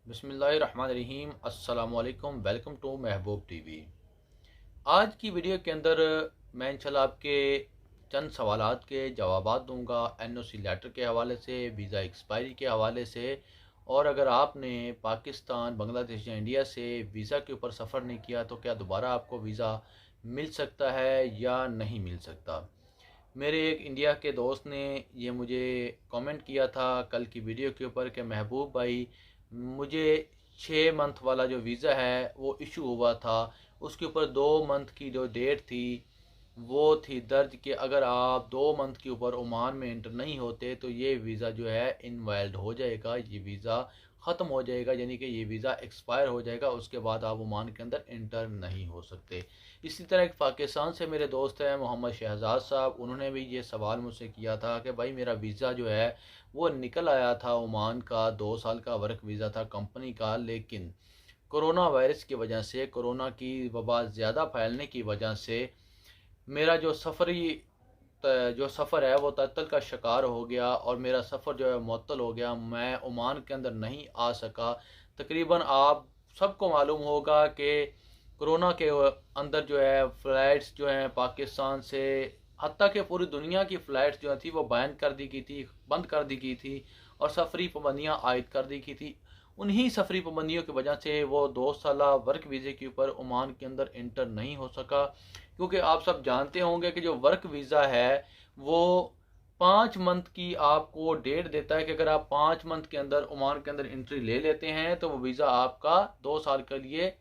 बिस्मिल्लाहिर्रहमानिर्रहीम। अस्सलामुअलैकुम। Welcome to Mehboob TV. आज की वीडियो के अंदर मैं इंशाल्लाह आपके चंद सवालात के जवाबात दूंगा, एनओसी लेटर के हवाले से, वीज़ा एक्सपायरी के हवाले से, और अगर आपने पाकिस्तान, बांग्लादेश या इंडिया से वीज़ा के ऊपर सफ़र नहीं किया तो क्या दोबारा आपको वीज़ा मिल सकता है या नहीं मिल सकता। मेरे एक इंडिया के दोस्त ने ये मुझे कमेंट किया था कल की वीडियो के ऊपर कि महबूब भाई, मुझे 6 मंथ वाला जो वीज़ा है वो इशू हुआ था, उसके ऊपर 2 मंथ की जो डेट थी वो थी दर्ज कि अगर आप 2 मंथ के ऊपर ओमान में इंटर नहीं होते तो ये वीज़ा जो है इनवैलिड हो जाएगा, ये वीज़ा ख़त्म हो जाएगा, यानी कि ये वीज़ा एक्सपायर हो जाएगा, उसके बाद आप ओमान के अंदर इंटर नहीं हो सकते। इसी तरह एक पाकिस्तान से मेरे दोस्त हैं मोहम्मद शहजाद साहब, उन्होंने भी ये सवाल मुझसे किया था कि भाई मेरा वीज़ा जो है वो निकल आया था ओमान का, 2 साल का वर्क वीज़ा था कंपनी का, लेकिन कोरोना वायरस की वजह से, कोरोना की वबा ज़्यादा फैलने की वजह से मेरा जो सफ़र है वो तअत्तुल का शिकार हो गया और मेरा सफ़र जो है मुअत्तल हो गया। मैं ओमान के अंदर नहीं आ सका। तकरीबन आप सबको मालूम होगा कि कोरोना के अंदर जो है फ़्लाइट्स जो हैं पाकिस्तान से, हत्ता कि पूरी दुनिया की फ़्लाइट्स जो थी वो बैन कर दी गई थी, बंद कर दी गई थी और सफरी पाबंदियाँ आयद कर दी गई थी। उन्हीं सफरी पाबंदियों की वजह से वो 2 साल वर्क वीज़े के ऊपर ओमान के अंदर इंटर नहीं हो सका, क्योंकि आप सब जानते होंगे कि जो वर्क वीज़ा है वो 5 मंथ की आपको डेट देता है कि अगर आप 5 मंथ के अंदर ओमान के अंदर एंट्री ले लेते हैं तो वो वीज़ा आपका 2 साल के लिए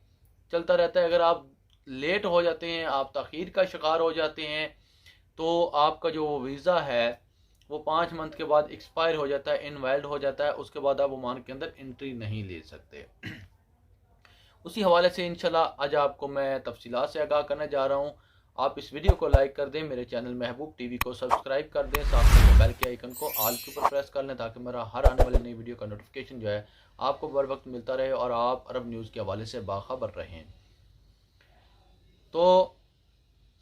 चलता रहता है। अगर आप लेट हो जाते हैं, आप ताख़ीर का शिकार हो जाते हैं, तो आपका जो वीज़ा है वो 5 मंथ के बाद एक्सपायर हो जाता है, इनवैलिड हो जाता है, उसके बाद आप ओमान के अंदर एंट्री नहीं ले सकते। उसी हवाले से इंशाल्लाह आज आपको मैं तफसीलात से आगाह करने जा रहा हूँ। आप इस वीडियो को लाइक कर दें, मेरे चैनल महबूब टीवी को सब्सक्राइब कर दें, साथ में बेल के आइकन को ऑल के ऊपर प्रेस कर लें ताकि मेरा हर आने वाली नई वीडियो का नोटिफिकेशन जो है आपको बर वक्त मिलता रहे और आप अरब न्यूज़ के हवाले से बाखबर रहें। तो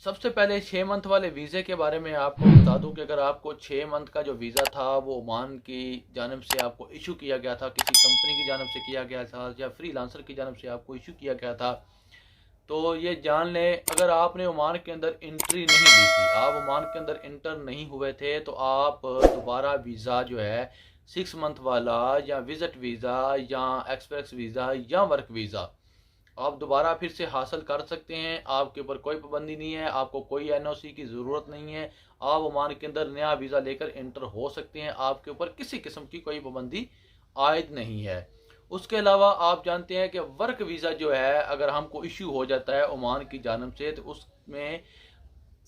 सबसे पहले 6 मंथ वाले वीज़े के बारे में आपको बता दूं कि अगर आपको 6 मंथ का जो वीज़ा था वो ओमान की जानब से आपको इशू किया गया था, किसी कंपनी की जानब से किया गया था या फ्रीलांसर की जानब से आपको इशू किया गया था, तो ये जान लें अगर आपने ओमान के अंदर एंट्री नहीं ली थी, आप ओमान के अंदर इंटर नहीं हुए थे, तो आप दोबारा वीज़ा जो है 6 मंथ वाला या विज़िट वीज़ा या एक्सप्रेस वीज़ा या वर्क वीज़ा आप दोबारा फिर से हासिल कर सकते हैं। आपके ऊपर कोई पाबंदी नहीं है, आपको कोई एनओसी की ज़रूरत नहीं है, आप ओमान के अंदर नया वीज़ा लेकर इंटर हो सकते हैं, आपके ऊपर किसी किस्म की कोई पाबंदी आयद नहीं है। उसके अलावा आप जानते हैं कि वर्क वीज़ा जो है अगर हमको इशू हो जाता है ओमान की जानब से तो उसमें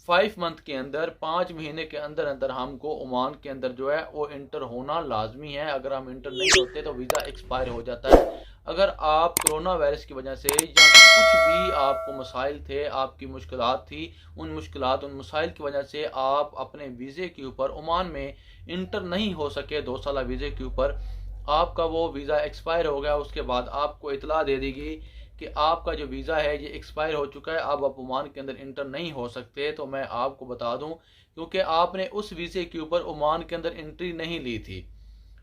5 मंथ के अंदर, 5 महीने के अंदर अंदर हमको ओमान के अंदर जो है वो इंटर होना लाजमी है। अगर हम इंटर नहीं होते तो वीज़ा एक्सपायर हो जाता है। अगर आप कोरोना वायरस की वजह से या कुछ भी आपको मसाइल थे, आपकी मुश्किलात थी, उन मसाइल की वजह से आप अपने वीज़े के ऊपर ओमान में इंटर नहीं हो सके, 2 साल वीज़े के ऊपर आपका वो वीज़ा एक्सपायर हो गया, उसके बाद आपको इतला दे दी गई कि आपका जो वीज़ा है ये एक्सपायर हो चुका है, अब आप ओमान के अंदर इंटर नहीं हो सकते। तो मैं आपको बता दूं, क्योंकि आपने उस वीज़े के ऊपर ओमान के अंदर एंट्री नहीं ली थी,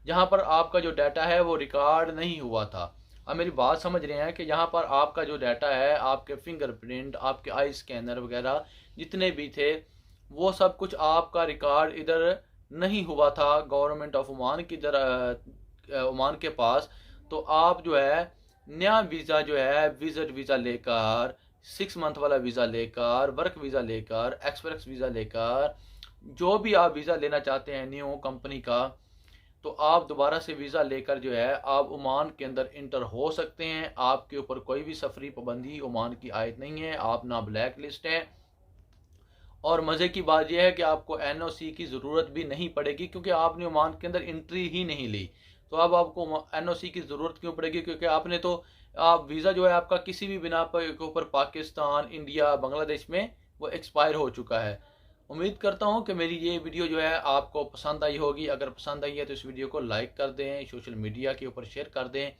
जहां पर आपका जो डाटा है वो रिकॉर्ड नहीं हुआ था। अब मेरी बात समझ रहे हैं कि यहाँ पर आपका जो डाटा है, आपके फिंगरप्रिंट, आपके आई स्कैनर वगैरह जितने भी थे, वो सब कुछ आपका रिकॉर्ड इधर नहीं हुआ था गवर्नमेंट ऑफ ओमान की ओमान के पास। तो आप जो है नया वीज़ा जो है विजिट वीज़ा लेकर, 6 मंथ वाला वीज़ा लेकर, वर्क वीज़ा लेकर, एक्सप्रेस वीज़ा लेकर, जो भी आप वीज़ा लेना चाहते हैं न्यू कंपनी का, तो आप दोबारा से वीज़ा लेकर जो है आप ओमान के अंदर इंटर हो सकते हैं। आपके ऊपर कोई भी सफरी पाबंदी ओमान की आयद नहीं है, आप ना ब्लैक लिस्ट हैं। और मज़े की बात यह है कि आपको एनओसी की ज़रूरत भी नहीं पड़ेगी, क्योंकि आपने ओमान के अंदर एंट्री ही नहीं ली। तो अब आपको एनओसी की ज़रूरत क्यों पड़ेगी, क्योंकि आपने तो आप वीज़ा जो है आपका किसी भी बिना पर के ऊपर पाकिस्तान, इंडिया, बांग्लादेश में वो एक्सपायर हो चुका है। उम्मीद करता हूँ कि मेरी ये वीडियो जो है आपको पसंद आई होगी। अगर पसंद आई है तो इस वीडियो को लाइक कर दें, सोशल मीडिया के ऊपर शेयर कर दें।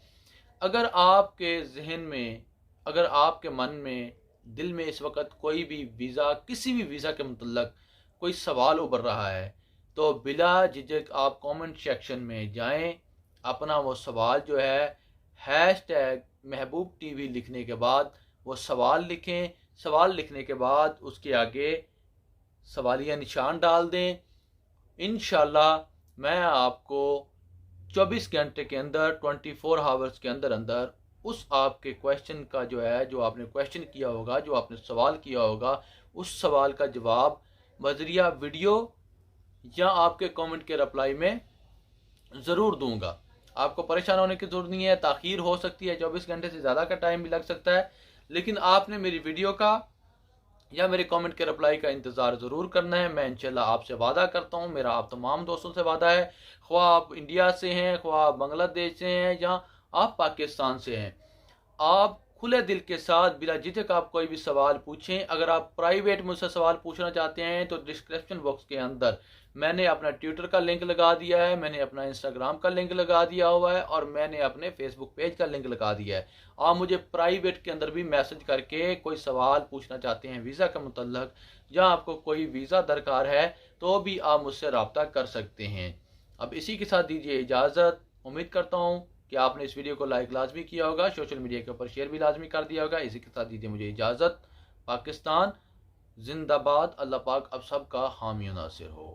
अगर आपके जहन में, अगर आपके मन में, दिल में इस वक्त कोई भी वीज़ा, किसी भी वीज़ा के मतलब कोई सवाल उभर रहा है, तो बिला झिझक आप कमेंट सेक्शन में जाएं, अपना वो सवाल जो है हैशटैग महबूब टीवी लिखने के बाद वो सवाल लिखें। सवाल लिखने के बाद उसके आगे सवालिया निशान डाल दें। इंशाल्लाह मैं आपको 24 घंटे के अंदर 24 आवर्स के अंदर अंदर उस आपके क्वेश्चन का जो है, जो आपने क्वेश्चन किया होगा, जो आपने सवाल किया होगा, उस सवाल का जवाब बजरिया वीडियो या आपके कमेंट के रिप्लाई में ज़रूर दूंगा। आपको परेशान होने की ज़रूरत नहीं है। ताख़ीर हो सकती है, 24 घंटे से ज़्यादा का टाइम भी लग सकता है, लेकिन आपने मेरी वीडियो का या मेरे कमेंट के रिप्लाई का इंतज़ार ज़रूर करना है। मैं इंशाल्लाह आपसे वादा करता हूँ, मेरा आप तमाम दोस्तों से वादा है, ख्वाह आप इंडिया से हैं, ख्वाह आप बांग्लादेश से हैं या आप पाकिस्तान से हैं, आप खुले दिल के साथ बिला झिझक आप कोई भी सवाल पूछें। अगर आप प्राइवेट मुझसे सवाल पूछना चाहते हैं तो डिस्क्रिप्शन बॉक्स के अंदर मैंने अपना ट्विटर का लिंक लगा दिया है, मैंने अपना इंस्टाग्राम का लिंक लगा दिया हुआ है और मैंने अपने फेसबुक पेज का लिंक लगा दिया है। आप मुझे प्राइवेट के अंदर भी मैसेज करके कोई सवाल पूछना चाहते हैं वीज़ा का मुतल्लक, या आपको कोई वीज़ा दरकार है, तो भी आप मुझसे रब्ता कर सकते हैं। अब इसी के साथ दीजिए इजाज़त। उम्मीद करता हूँ कि आपने इस वीडियो को लाइक लाजमी किया होगा, सोशल मीडिया के ऊपर शेयर भी लाजमी कर दिया होगा। इसी के साथ दीजिए मुझे इजाज़त। पाकिस्तान जिंदाबाद। अल्लाह पाक अब सबका हामी नासिर हो।